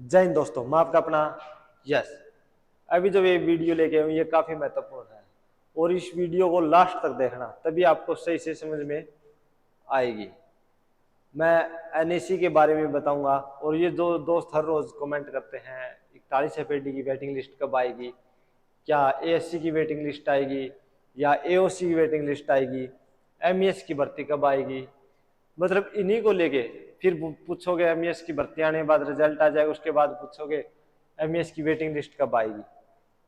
जय हिंद दोस्तों, मैं आपका अपना यस। अभी जो ये वीडियो लेके आऊँ ये काफी महत्वपूर्ण है और इस वीडियो को लास्ट तक देखना, तभी आपको सही से समझ में आएगी। मैं एनएसी के बारे में बताऊंगा और ये जो दोस्त हर रोज कमेंट करते हैं 41 एफएडी की वेटिंग लिस्ट कब आएगी, क्या एएससी की वेटिंग लिस्ट आएगी या एओसी की वेटिंग लिस्ट आएगी, एमईएस की भर्ती कब आएगी, मतलब इन्हीं को लेके फिर पूछोगे एमईएस की भर्ती आने के बाद रिजल्ट आ जाएगा, उसके बाद पूछोगे एमईएस की वेटिंग लिस्ट कब आएगी।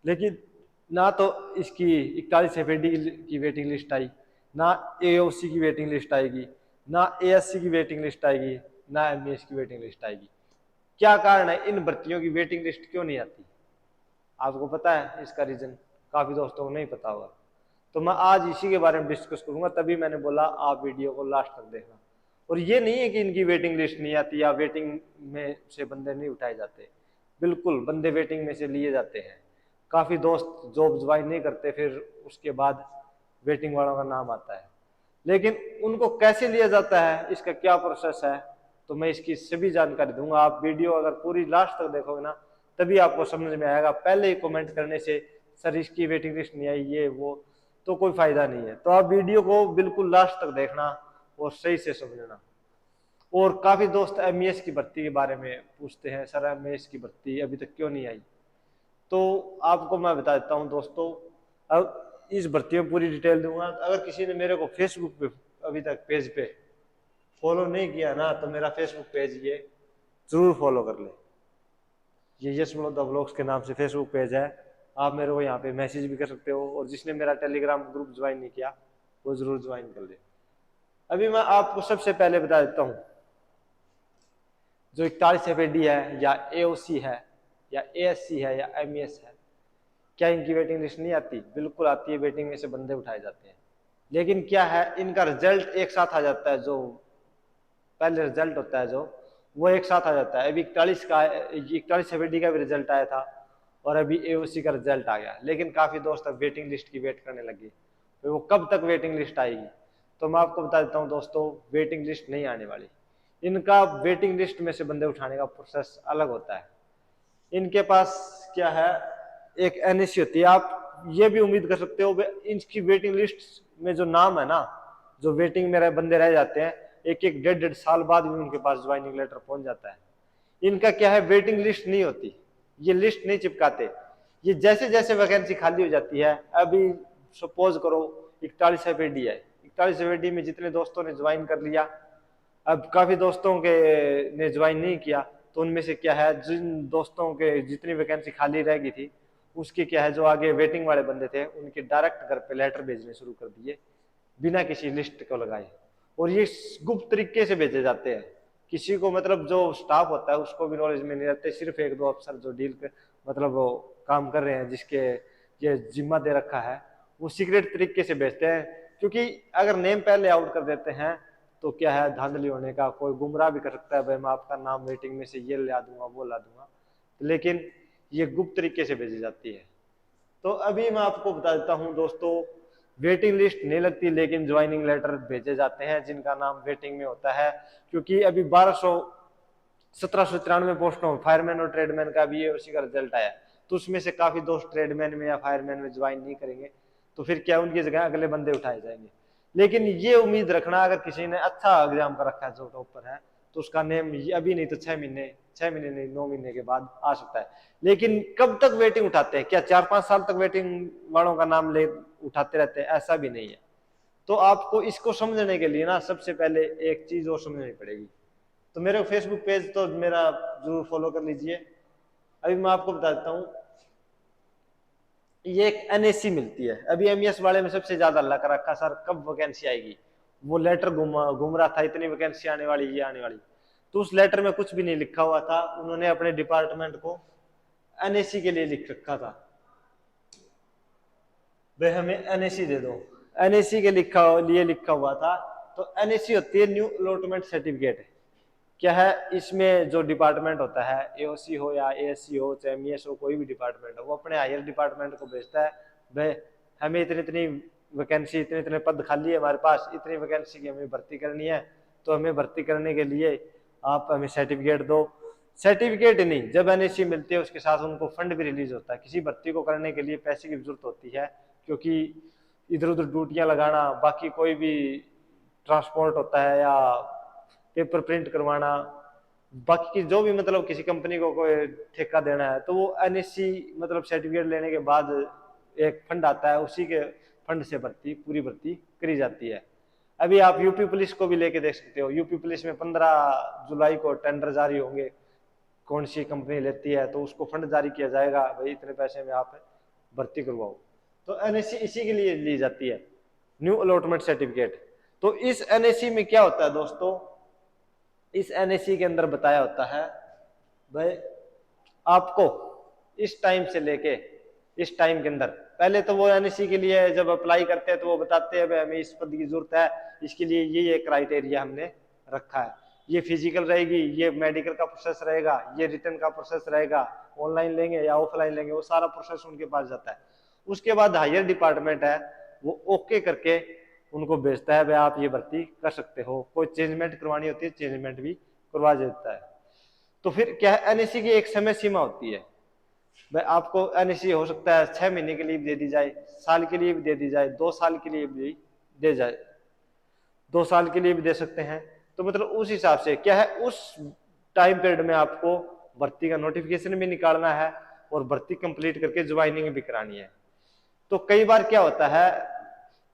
लेकिन ना तो इसकी 41 एफएडी की वेटिंग लिस्ट आई, ना एओसी की वेटिंग लिस्ट आएगी, ना एएससी की वेटिंग लिस्ट आएगी, ना एमईएस की वेटिंग लिस्ट आएगी। क्या कारण है इन भर्तियों की वेटिंग लिस्ट क्यों नहीं आती? आपको पता है इसका रीजन? काफी दोस्तों को नहीं पता होगा, तो मैं आज इसी के बारे में डिस्कस करूंगा, तभी मैंने बोला आप वीडियो को लास्ट तक देखना। और ये नहीं है कि इनकी वेटिंग लिस्ट नहीं आती या वेटिंग में से बंदे नहीं उठाए जाते, बिल्कुल बंदे वेटिंग में से लिए जाते हैं। काफी दोस्त जॉब ज्वाइन नहीं करते, फिर उसके बाद वेटिंग वालों का नाम आता है, लेकिन उनको कैसे लिया जाता है, इसका क्या प्रोसेस है, तो मैं इसकी सभी जानकारी दूंगा। आप वीडियो अगर पूरी लास्ट तक देखोगे ना, तभी आपको समझ में आएगा। पहले ही कमेंट करने से सर इसकी वेटिंग लिस्ट नहीं आई ये वो, तो कोई फायदा नहीं है। तो आप वीडियो को बिल्कुल लास्ट तक देखना और सही से समझना। और काफी दोस्त एमईएस की भर्ती के बारे में पूछते हैं, सर एमईएस की भर्ती अभी तक क्यों नहीं आई? तो आपको मैं बता देता हूँ दोस्तों, अब इस भर्ती में पूरी डिटेल दूंगा। अगर किसी ने मेरे को फेसबुक पे अभी तक पेज पे फॉलो नहीं किया ना, तो मेरा फेसबुक पेज ये जरूर फॉलो कर ले। ये यश विनोद व्लॉग्स के नाम से फेसबुक पेज है। आप मेरे को यहाँ पे मैसेज भी कर सकते हो, और जिसने मेरा टेलीग्राम ग्रुप ज्वाइन नहीं किया वो जरूर ज्वाइन कर ले। अभी मैं आपको सबसे पहले बता देता हूँ, जो 41 एफएडी है या एओसी है या एएससी है या एमईएस है, क्या इनकी वेटिंग लिस्ट नहीं आती? बिल्कुल आती है, वेटिंग में से बंदे उठाए जाते हैं। लेकिन क्या है, इनका रिजल्ट एक साथ आ जाता है। जो पहले रिजल्ट होता है जो वो एक साथ आ जाता है। अभी 41 एफएडी का भी रिजल्ट आया था और अभी एओसी का रिजल्ट आ गया, लेकिन काफी दोस्त अब वेटिंग लिस्ट की वेट करने लगे। तो वो कब तक वेटिंग लिस्ट आएगी? तो मैं आपको बता देता हूँ दोस्तों, वेटिंग लिस्ट नहीं आने वाली। इनका वेटिंग लिस्ट में से बंदे उठाने का प्रोसेस अलग होता है। इनके पास क्या है, एक एनएसी होती है। आप ये भी उम्मीद कर सकते हो इनकी वेटिंग लिस्ट में जो नाम है ना, जो वेटिंग में बंदे रह जाते हैं, एक एक डेढ़ साल बाद भी उनके पास ज्वाइनिंग लेटर पहुंच जाता है। इनका क्या है, वेटिंग लिस्ट नहीं होती, ये लिस्ट नहीं चिपकाते। ये जैसे जैसे वैकेंसी खाली हो जाती है, अभी सपोज करो 41 एफएडी है, 41 एफएडी में जितने दोस्तों ने ज्वाइन कर लिया, अब काफी दोस्तों के ने ज्वाइन नहीं किया, तो उनमें से क्या है, जिन दोस्तों के जितनी वैकेंसी खाली रह गई थी, उसके क्या है, जो आगे वेटिंग वाले बंदे थे उनके डायरेक्ट घर पे लेटर भेजने शुरू कर दिए बिना किसी लिस्ट को लगाए। और ये गुप्त तरीके से भेजे जाते हैं, किसी को मतलब जो स्टाफ होता है उसको भी नॉलेज में नहीं रहते, सिर्फ एक दो अफसर जो डील कर मतलब वो काम कर रहे हैं, जिसके ये जिम्मा दे रखा है, वो सीक्रेट तरीके से भेजते हैं। क्योंकि अगर नेम पहले आउट कर देते हैं तो क्या है, धांधली होने का, कोई गुमराह भी कर सकता है, भाई मैं आपका नाम वेटिंग में से ये ला दूंगा वो ला दूंगा, लेकिन ये गुप्त तरीके से भेजी जाती है। तो अभी मैं आपको बता देता हूं दोस्तों, वेटिंग लिस्ट नहीं लगती, लेकिन ज्वाइनिंग लेटर भेजे जाते हैं जिनका नाम वेटिंग में होता है। क्योंकि अभी 1793 पोस्टों फायरमैन और ट्रेडमैन का भी उसी का रिजल्ट आया, तो उसमें से काफी दोस्त ट्रेडमैन में या फायरमैन में ज्वाइन नहीं करेंगे, तो फिर क्या उनकी जगह अगले बंदे उठाए जाएंगे। लेकिन ये उम्मीद रखना, अगर किसी ने अच्छा एग्जाम कर रखा है, जो टॉपर है, तो उसका नेम अभी नहीं तो 6 महीने नहीं 9 महीने के बाद आ सकता है। लेकिन कब तक वेटिंग उठाते हैं? क्या 4-5 साल तक वेटिंग वालों का नाम ले उठाते रहते हैं? ऐसा भी नहीं है। तो आपको इसको समझने के लिए ना, सबसे पहले एक चीज और समझनी पड़ेगी। तो मेरे फेसबुक पेज तो मेरा जरूर फॉलो कर लीजिए। अभी मैं आपको बता देता हूँ, ये एक एनएसी मिलती है। अभी एमईएस वाले में सबसे ज्यादा हल्ला कर रखा, सर कब वैकेंसी आएगी, वो लेटर घूम रहा था, इतनी वैकेंसी आने वाली, ये आने वाली। तो उस लेटर में कुछ भी नहीं लिखा हुआ था, उन्होंने अपने डिपार्टमेंट को एनएसी के लिए लिख रखा था, भाई हमें एनएसी दे दो, एनएसी के लिए लिखा हुआ था। तो एनएसी होती है न्यू अलॉटमेंट सर्टिफिकेट। क्या है, इसमें जो डिपार्टमेंट होता है, एओसी हो या एएससी हो चाहे एमईएस हो, कोई भी डिपार्टमेंट हो, वो अपने हायर डिपार्टमेंट को भेजता है, भाई हमें इतनी इतनी वैकेंसी, इतने इतने पद खाली है हमारे पास, इतनी वैकेंसी की हमें भर्ती करनी है, तो हमें भर्ती करने के लिए आप हमें सर्टिफिकेट दो। सर्टिफिकेट नहीं, जब एनएससी मिलती है उसके साथ उनको फंड भी रिलीज होता है। किसी भर्ती को करने के लिए पैसे की जरूरत होती है, क्योंकि इधर उधर ड्यूटियां लगाना, बाकी कोई भी ट्रांसपोर्ट होता है या पेपर प्रिंट करवाना, बाकी की जो भी मतलब किसी कंपनी को कोई ठेका देना है, तो वो एनएससी मतलब सर्टिफिकेट लेने के बाद एक फंड आता है, उसी के फंड से भर्ती पूरी भर्ती करी जाती है। अभी आप यूपी पुलिस को भी लेके देख सकते हो, यूपी पुलिस में 15 जुलाई को टेंडर जारी होंगे, कौन सी कंपनी लेती है तो उसको फंड जारी किया जाएगा, भाई इतने पैसे में आप भर्ती करवाओ। तो एनएससी इसी के लिए ली जाती है, न्यू अलॉटमेंट सर्टिफिकेट। तो इस एनएससी में क्या होता है दोस्तों, इस एनएससी के अंदर बताया होता है भाई आपको इस टाइम से लेके इस टाइम के अंदर, पहले तो वो एनएससी के लिए जब अप्लाई करते हैं तो वो बताते हैं भाई हमें इस पद की जरूरत है, इसके लिए ये क्राइटेरिया हमने रखा है, ये फिजिकल रहेगी, ये मेडिकल का प्रोसेस रहेगा, ये रिटर्न का प्रोसेस रहेगा, ऑनलाइन लेंगे या ऑफलाइन लेंगे, वो सारा प्रोसेस उनके पास जाता है। उसके बाद हायर डिपार्टमेंट है वो ओके करके उनको भेजता है भाई आप ये भर्ती कर सकते हो, कोई चेंजमेंट करवानी होती है चेंजमेंट भी करवा देता है। तो फिर क्या है, एनएससी की एक समय सीमा होती है, भाई आपको एनएससी हो सकता है 6 महीने के लिए भी दे दी जाए, साल के लिए भी दे दी जाए, 2 साल के लिए भी दे जाए, 2 साल के लिए भी दे सकते हैं। तो मतलब उस हिसाब से क्या है, उस टाइम पीरियड में आपको भर्ती का नोटिफिकेशन भी निकालना है और भर्ती कंप्लीट करके ज्वाइनिंग भी करानी है। तो कई बार क्या होता है,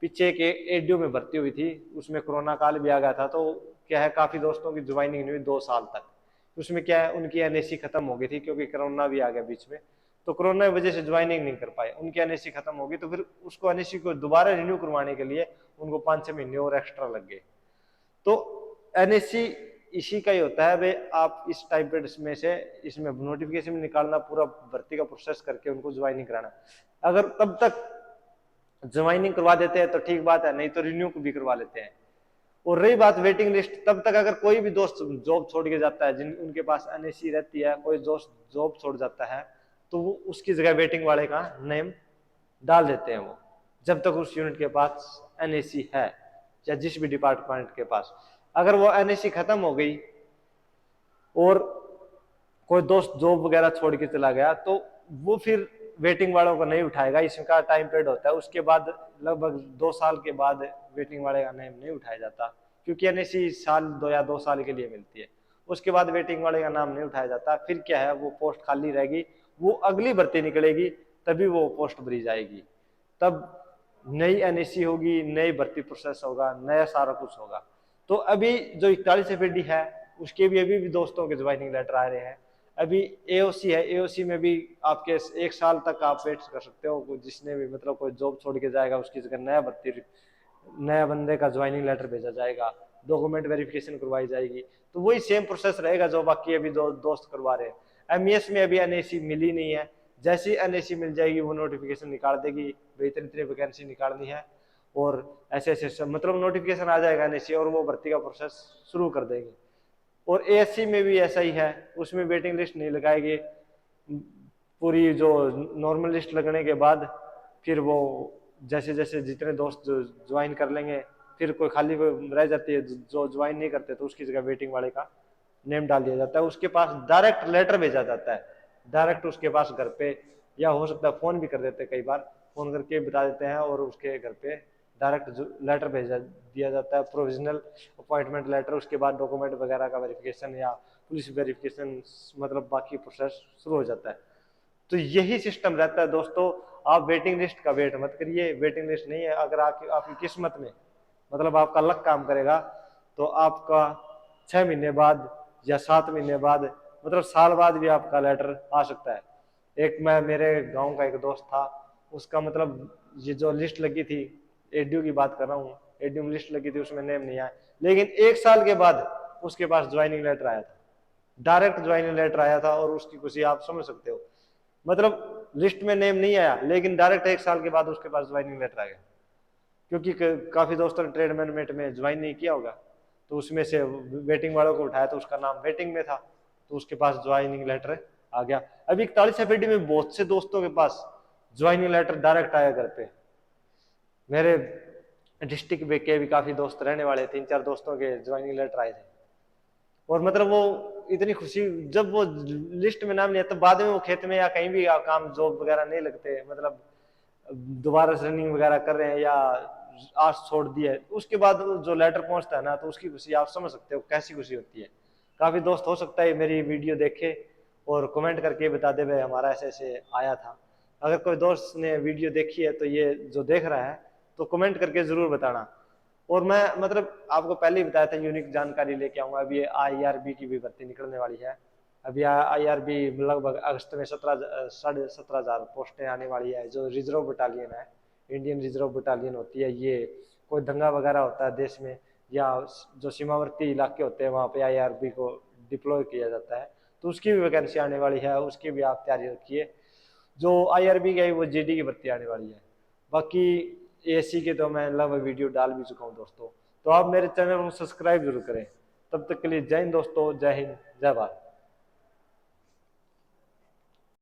पीछे के एडीयू में भर्ती हुई थी, उसमें कोरोना काल भी आ गया था, तो क्या है काफी दोस्तों की ज्वाइनिंग नहीं हुई 2 साल तक। उसमें क्या है उनकी एनएससी खत्म हो गई थी, क्योंकि कोरोना भी आ गया बीच में, तो कोरोना की वजह से ज्वाइनिंग नहीं कर पाए, उनकी एनएससी खत्म हो गई। तो फिर उसको एनएससी को दोबारा रिन्यू करवाने के लिए उनको 5-6 महीने और एक्स्ट्रा लग गए। तो एनएससी इसी का ही होता है भाई आप इस टाइम पीरियड में से इसमें नोटिफिकेशन निकालना, पूरा भर्ती का प्रोसेस करके उनको ज्वाइनिंग कराना। अगर तब तक ज्वाइनिंग करवा देते हैं तो ठीक बात है, नहीं तो रिन्यू भी करवा लेते हैं। और रही बात वेटिंग लिस्ट, तब तक अगर कोई भी दोस्त जॉब छोड़ के जाता है, जिन उनके पास एनएससी रहती है, कोई दोस्त जॉब छोड़ जाता है, तो वो उसकी जगह वेटिंग वाले का नेम डाल देते हैं वो, जब तक उस यूनिट के पास एनएससी है या जिस भी डिपार्टमेंट के पास। अगर वो एनएससी खत्म हो गई और कोई दोस्त जॉब वगैरह छोड़ के चला गया, तो वो फिर वेटिंग वालों को नहीं उठाएगा, इसका टाइम पीरियड होता है, उसके बाद लगभग 2 साल के बाद वेटिंग वाले का नेम नहीं उठाया जाता, क्योंकि एनएससी साल 2 या 2 साल के लिए मिलती है। उसके बाद वेटिंग वाले का नाम नहीं उठाया जाता, फिर क्या है वो पोस्ट खाली रहेगी, वो अगली भर्ती निकलेगी तभी वो पोस्ट भरी जाएगी, तब नई एनएससी होगी, नई भर्ती प्रोसेस होगा, नया सारा कुछ होगा। तो अभी जो 41 एफडी है उसके भी अभी भी दोस्तों के ज्वाइनिंग लेटर आ रहे हैं। अभी एओसी है, एओसी में भी आपके 1 साल तक आप वेट कर सकते हो, जिसने भी मतलब कोई जॉब छोड़ के जाएगा उसकी जगह नया बंदे का ज्वाइनिंग लेटर भेजा जाएगा, डॉक्यूमेंट वेरिफिकेशन करवाई जाएगी, तो वही सेम प्रोसेस रहेगा जो बाकी अभी दोस्त करवा रहे हैं। एमईएस में अभी एनएसी मिली नहीं है, जैसी एनएसी मिल जाएगी वो नोटिफिकेशन निकाल देगी, इतनी वैकेंसी निकालनी है, और ऐसे मतलब नोटिफिकेशन आ जाएगा एनएसी और वो भर्ती का प्रोसेस शुरू कर देंगे। और एएससी में भी ऐसा ही है, उसमें वेटिंग लिस्ट नहीं लगाएगी, पूरी जो नॉर्मल लिस्ट लगने के बाद फिर वो जैसे जैसे जितने दोस्त ज्वाइन कर लेंगे, फिर कोई खाली रह जाती है जो ज्वाइन नहीं करते, तो उसकी जगह वेटिंग वाले का नेम डाल दिया जाता है, उसके पास डायरेक्ट लेटर भेजा जाता है, डायरेक्ट उसके पास घर पे, या हो सकता है फोन भी कर देते हैं, कई बार फोन करके बता देते हैं और उसके घर पे डायरेक्ट लेटर भेजा दिया जाता है, प्रोविजनल अपॉइंटमेंट लेटर। उसके बाद डॉक्यूमेंट वगैरह का वेरिफिकेशन या पुलिस वेरिफिकेशन, मतलब बाकी प्रोसेस शुरू हो जाता है। तो यही सिस्टम रहता है दोस्तों, आप वेटिंग लिस्ट का वेट मत करिए, वेटिंग लिस्ट नहीं है, अगर आपकी किस्मत में मतलब आपका लक काम करेगा तो आपका 6 महीने बाद या 7 महीने बाद, मतलब साल बाद भी आपका लेटर आ सकता है। एक मेरे गांव का एक दोस्त था, उसका मतलब ये जो लिस्ट लगी थी, एडीयू की बात कर रहा हूँ, एडीयू में लिस्ट लगी थी, उसमें नेम नहीं आया, लेकिन 1 साल के बाद उसके पास ज्वाइनिंग लेटर आया था, डायरेक्ट ज्वाइनिंग लेटर आया था, और उसकी खुशी आप समझ सकते हो, मतलब लिस्ट में नेम नहीं आया लेकिन डायरेक्ट 1 साल के बाद उसके पास ज्वाइनिंग लेटर आ गया, क्योंकि काफी दोस्तों ने ट्रेड मैनेजमेंट में ज्वाइन नहीं किया होगा, तो उसमें से वेटिंग वालों को उठाया तो उसका नाम वेटिंग में था, तो उसके पास ज्वाइनिंग लेटर आ गया। अभी 41 एफडी में बहुत से दोस्तों के पास ज्वाइनिंग लेटर डायरेक्ट आया घर पे, मेरे डिस्ट्रिक्ट के भी काफी दोस्त रहने वाले, 3-4 दोस्तों के ज्वाइनिंग लेटर आए थे, और मतलब वो इतनी खुशी, जब वो लिस्ट में नाम लिया तो बाद में वो खेत में या कहीं भी काम जॉब वगैरह नहीं लगते, मतलब दोबारा से रनिंग वगैरह कर रहे हैं या आज छोड़ दिया है, उसके बाद जो लेटर पहुंचता है ना, तो उसकी खुशी आप समझ सकते हो कैसी खुशी होती है। काफी दोस्त हो सकता है मेरी वीडियो देखे और कमेंट करके बता दे भाई हमारा ऐसे ऐसे आया था। अगर कोई दोस्त ने वीडियो देखी है तो ये जो देख रहा है तो कमेंट करके जरूर बताना। और मैं मतलब आपको पहले ही बताया था यूनिक जानकारी लेके आऊंगा। अभी आईआरबी की भी भर्ती निकलने वाली है। अभी आईआरबी लगभग अगस्त में 17,500 पोस्टें आने वाली है। जो रिजर्व बटालियन है, इंडियन रिजर्व बटालियन होती है, ये कोई दंगा वगैरह होता है देश में या जो सीमावर्ती इलाके होते हैं वहाँ पे आईआरबी को डिप्लॉय किया जाता है, तो उसकी भी वैकेंसी आने वाली है, उसकी भी आप तैयारी रखिए। जो आईआरबी की है वो जीडी की भर्ती आने वाली है। बाकी एसी के तो मैं लगभग वीडियो डाल भी चुका हूँ दोस्तों, तो आप मेरे चैनल को सब्सक्राइब जरूर करें। तब तक के लिए जय हिंद दोस्तों, जय हिंद, जय भारत।